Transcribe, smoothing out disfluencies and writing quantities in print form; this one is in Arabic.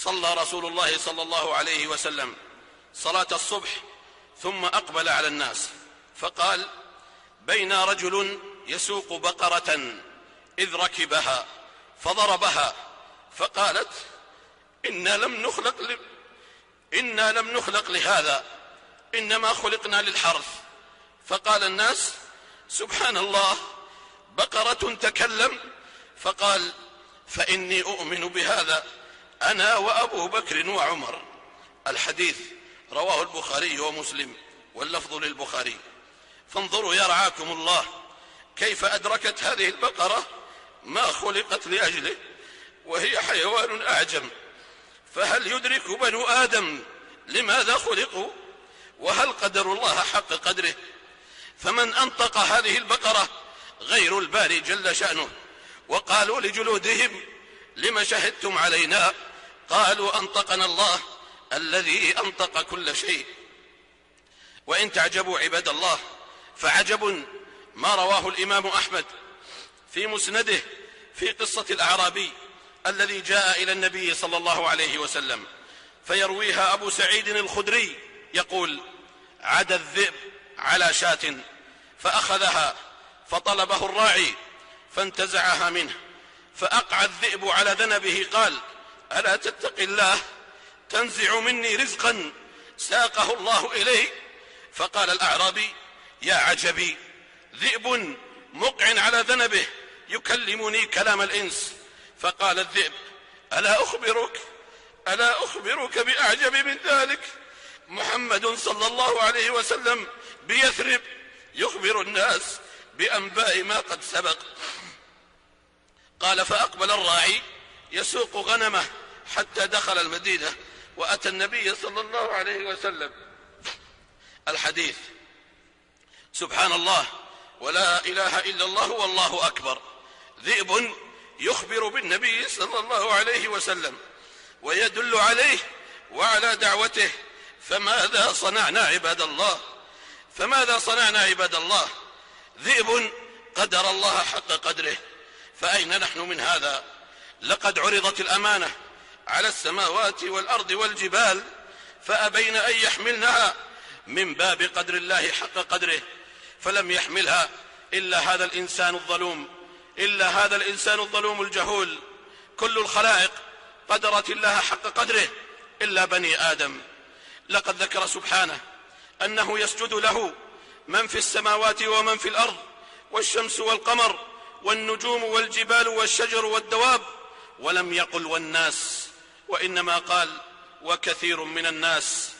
صلى رسول الله صلى الله عليه وسلم صلاة الصبح ثم أقبل على الناس فقال: بين رجل يسوق بقرة إذ ركبها فضربها فقالت: إنا لم نخلق لهذا، إنما خلقنا للحرث. فقال الناس: سبحان الله، بقرة تكلم؟ فقال: فإني أؤمن بهذا أنا وأبو بكر وعمر. الحديث رواه البخاري ومسلم واللفظ للبخاري. فانظروا يا رعاكم الله كيف أدركت هذه البقرة ما خلقت لأجله وهي حيوان أعجم. فهل يدرك بنو آدم لماذا خلقوا؟ وهل قدروا الله حق قدره؟ فمن أنطق هذه البقرة غير الباري جل شأنه. وقالوا لجلودهم: لم شهدتم علينا؟ قالوا: أنطقنا الله الذي أنطق كل شيء. وإن تعجبوا عباد الله فعجب ما رواه الإمام أحمد في مسنده في قصة الأعرابي الذي جاء إلى النبي صلى الله عليه وسلم، فيرويها أبو سعيد الخدري يقول: عدا الذئب على شاة فأخذها فطلبه الراعي فانتزعها منه، فأقع الذئب على ذنبه قال: ألا تتق الله تنزع مني رزقا ساقه الله إلي؟ فقال الأعرابي: يا عجبي، ذئب مقع على ذنبه يكلمني كلام الإنس. فقال الذئب: ألا أخبرك بأعجب من ذلك؟ محمد صلى الله عليه وسلم بيثرب يخبر الناس بأنباء ما قد سبق. قال: فأقبل الراعي يسوق غنمه حتى دخل المدينة وأتى النبي صلى الله عليه وسلم. الحديث. سبحان الله ولا إله إلا الله والله أكبر. ذئب يخبر بالنبي صلى الله عليه وسلم ويدل عليه وعلى دعوته. فماذا صنعنا عباد الله؟ ذئب قدر الله حق قدره، فأين نحن من هذا؟ لقد عرضت الأمانة على السماوات والأرض والجبال فأبين أن يحملنها من باب قدر الله حق قدره، فلم يحملها إلا هذا الإنسان الظلوم الجهول. كل الخلائق قدرت الله حق قدره إلا بني آدم. لقد ذكر سبحانه أنه يسجد له من في السماوات ومن في الأرض، والشمس والقمر والنجوم والجبال والشجر والدواب، ولم يقل والناس، وإنما قال وكثير من الناس.